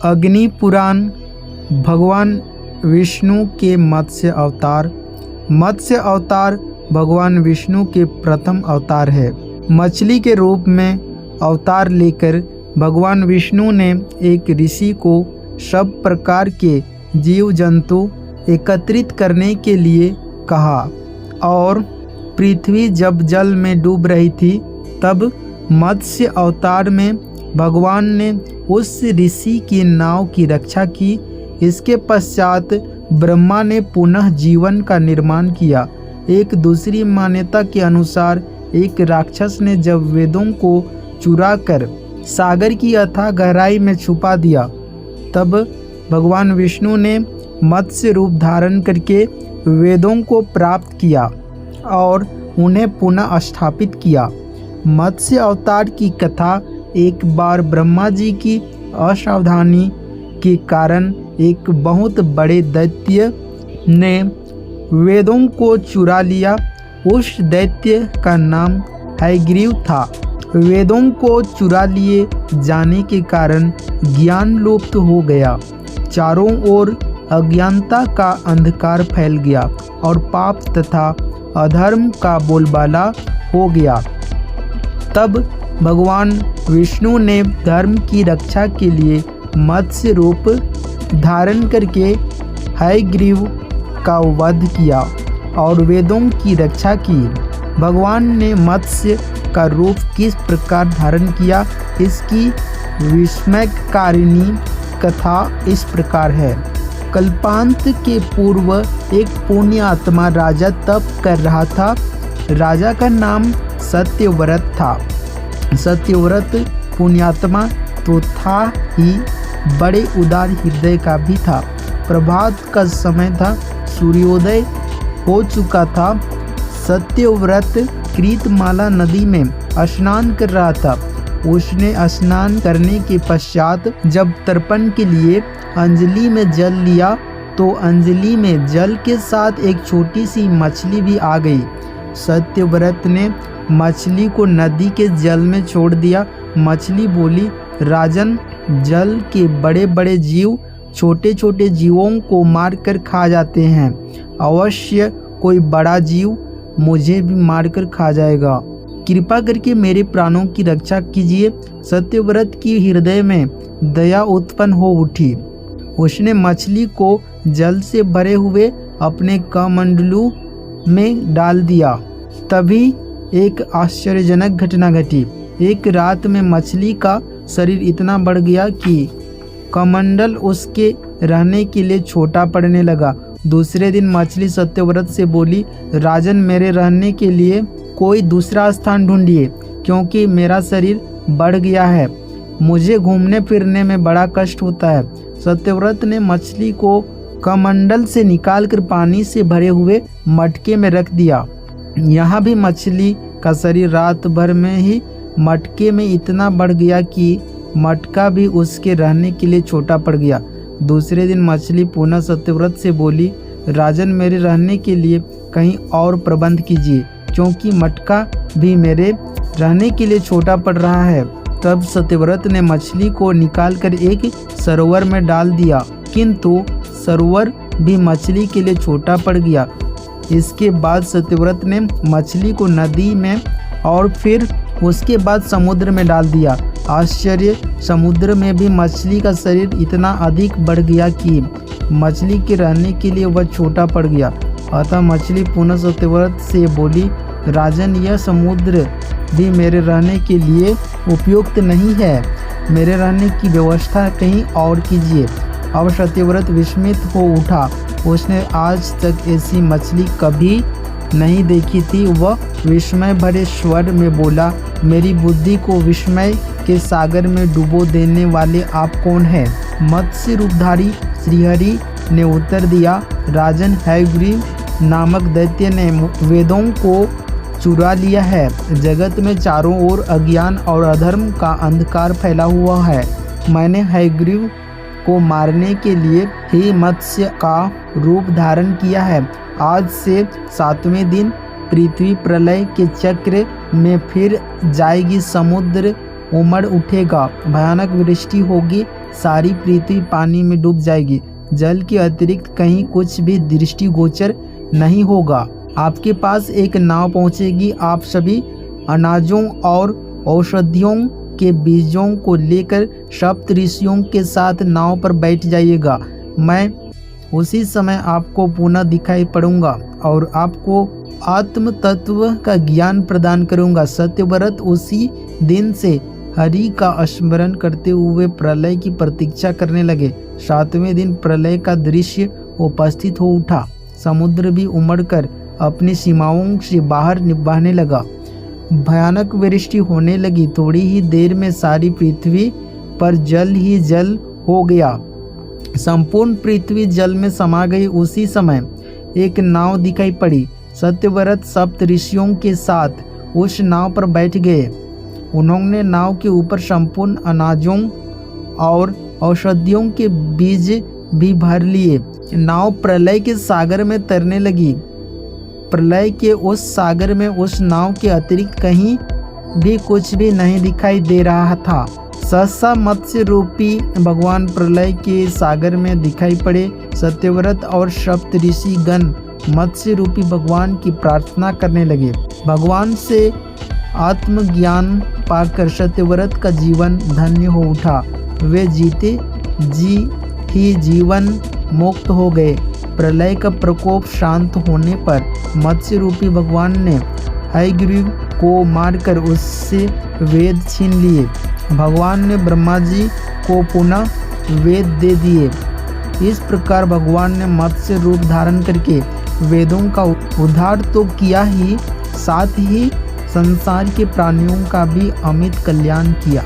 अग्नि पुराण भगवान विष्णु के मत्स्य अवतार। मत्स्य अवतार भगवान विष्णु के प्रथम अवतार है। मछली के रूप में अवतार लेकर भगवान विष्णु ने एक ऋषि को सब प्रकार के जीव जंतु एकत्रित करने के लिए कहा और पृथ्वी जब जल में डूब रही थी तब मत्स्य अवतार में भगवान ने उस ऋषि की नाव की रक्षा की। इसके पश्चात ब्रह्मा ने पुनः जीवन का निर्माण किया। एक दूसरी मान्यता के अनुसार एक राक्षस ने जब वेदों को चुराकर सागर की अथाह गहराई में छुपा दिया तब भगवान विष्णु ने मत्स्य रूप धारण करके वेदों को प्राप्त किया और उन्हें पुनः स्थापित किया। मत्स्य अवतार की कथा एक बार ब्रह्मा जी की असावधानी के कारण एक बहुत बड़े दैत्य ने वेदों को चुरा लिया। उस दैत्य का नाम हयग्रीव था। वेदों को चुरा लिए जाने के कारण ज्ञान लुप्त हो गया। चारों ओर अज्ञानता का अंधकार फैल गया और पाप तथा अधर्म का बोलबाला हो गया। तब भगवान विष्णु ने धर्म की रक्षा के लिए मत्स्य रूप धारण करके हयग्रीव का वध किया और वेदों की रक्षा की। भगवान ने मत्स्य का रूप किस प्रकार धारण किया, इसकी विस्मयकारिणी कथा इस प्रकार है। कल्पांत के पूर्व एक पुण्य आत्मा राजा तप कर रहा था। राजा का नाम सत्यव्रत था। सत्यव्रत पुण्यात्मा तो था ही, बड़े उदार हृदय का भी था। प्रभात का समय था, सूर्योदय हो चुका था। सत्यव्रत कृतमाला नदी में स्नान कर रहा था। उसने स्नान करने के पश्चात जब तर्पण के लिए अंजलि में जल लिया तो अंजलि में जल के साथ एक छोटी सी मछली भी आ गई। सत्यव्रत ने मछली को नदी के जल में छोड़ दिया। मछली बोली, राजन, जल के बड़े बड़े जीव छोटे छोटे जीवों को मारकर खा जाते हैं। अवश्य कोई बड़ा जीव मुझे भी मारकर खा जाएगा। कृपा करके मेरे प्राणों की रक्षा कीजिए। सत्यव्रत की हृदय में दया उत्पन्न हो उठी। उसने मछली को जल से भरे हुए अपने कमंडलू में डाल दिया। तभी एक आश्चर्यजनक घटना घटी। एक रात में मछली का शरीर इतना बढ़ गया कि कमंडल उसके रहने के लिए छोटा पड़ने लगा। दूसरे दिन मछली सत्यव्रत से बोली, राजन, मेरे रहने के लिए कोई दूसरा स्थान ढूंढिए क्योंकि मेरा शरीर बढ़ गया है। मुझे घूमने फिरने में बड़ा कष्ट होता है। सत्यव्रत ने मछली को कमंडल से निकालकर पानी से भरे हुए मटके में रख दिया। यहाँ भी मछली का शरीर रात भर में ही मटके में इतना बढ़ गया कि मटका भी उसके रहने के लिए छोटा पड़ गया। दूसरे दिन मछली पुनः सत्यव्रत से बोली, राजन, मेरे रहने के लिए कहीं और प्रबंध कीजिए क्योंकि मटका भी मेरे रहने के लिए छोटा पड़ रहा है। तब सत्यव्रत ने मछली को निकालकर एक सरोवर में डाल दिया, किंतु सरोवर भी मछली के लिए छोटा पड़ गया। इसके बाद सत्यव्रत ने मछली को नदी में और फिर उसके बाद समुद्र में डाल दिया। आश्चर्य, समुद्र में भी मछली का शरीर इतना अधिक बढ़ गया कि मछली के रहने के लिए वह छोटा पड़ गया। अतः मछली पुनः सत्यव्रत से बोली, राजन, यह समुद्र भी मेरे रहने के लिए उपयुक्त नहीं है। मेरे रहने की व्यवस्था कहीं और कीजिए। अब सत्यव्रत विस्मित हो उठा। उसने आज तक ऐसी मछली कभी नहीं देखी थी। वह विस्मय भरे स्वर में बोला, मेरी बुद्धि को विस्मय के सागर में डुबो देने वाले आप कौन हैं? मत्स्य रूपधारी श्रीहरि ने उत्तर दिया, राजन, हयग्रीव नामक दैत्य ने वेदों को चुरा लिया है। जगत में चारों ओर अज्ञान और अधर्म का अंधकार फैला हुआ है। मैंने हयग्रीव को मारने के लिए ही मत्स्य का रूप धारण किया है। आज से 7वें दिन पृथ्वी प्रलय के चक्र में फिर जाएगी। समुद्र उमड़ उठेगा, भयानक वृष्टि होगी सारी पृथ्वी पानी में डूब जाएगी। जल के अतिरिक्त कहीं कुछ भी दृष्टिगोचर नहीं होगा। आपके पास एक नाव पहुंचेगी। आप सभी अनाजों और औषधियों के बीजों को लेकर सप्त ऋषियों के साथ नाव पर बैठ जाइएगा। मैं उसी समय आपको पुनः दिखाई पड़ूंगा और आपको आत्म तत्व का ज्ञान प्रदान करूंगा। सत्यव्रत उसी दिन से हरि का स्मरण करते हुए प्रलय की प्रतीक्षा करने लगे। 7वें दिन प्रलय का दृश्य उपस्थित हो उठा। समुद्र भी उमड़कर अपनी सीमाओं से बाहर बहने लगा। भयानक वृष्टि होने लगी। थोड़ी ही देर में सारी पृथ्वी पर जल ही जल हो गया। संपूर्ण पृथ्वी जल में समा गई। उसी समय एक नाव दिखाई पड़ी। सत्यव्रत सप्त ऋषियों के साथ उस नाव पर बैठ गए। उन्होंने नाव के ऊपर संपूर्ण अनाजों और औषधियों के बीज भी भर लिए। नाव प्रलय के सागर में तैरने लगी। प्रलय के उस सागर में उस नाव के अतिरिक्त कहीं भी कुछ भी नहीं दिखाई दे रहा था। सहसा मत्स्य रूपी भगवान प्रलय के सागर में दिखाई पड़े। सत्यव्रत और सप्त ऋषि गण मत्स्य रूपी भगवान की प्रार्थना करने लगे। भगवान से आत्मज्ञान पाकर सत्यव्रत का जीवन धन्य हो उठा। वे जीते जी ही जीवन मुक्त हो गए। प्रलय का प्रकोप शांत होने पर मत्स्य रूपी भगवान ने हयग्रीव को मारकर उससे वेद छीन लिए। भगवान ने ब्रह्मा जी को पुनः वेद दे दिए। इस प्रकार भगवान ने मत्स्य रूप धारण करके वेदों का उद्धार तो किया ही, साथ ही संसार के प्राणियों का भी अमित कल्याण किया।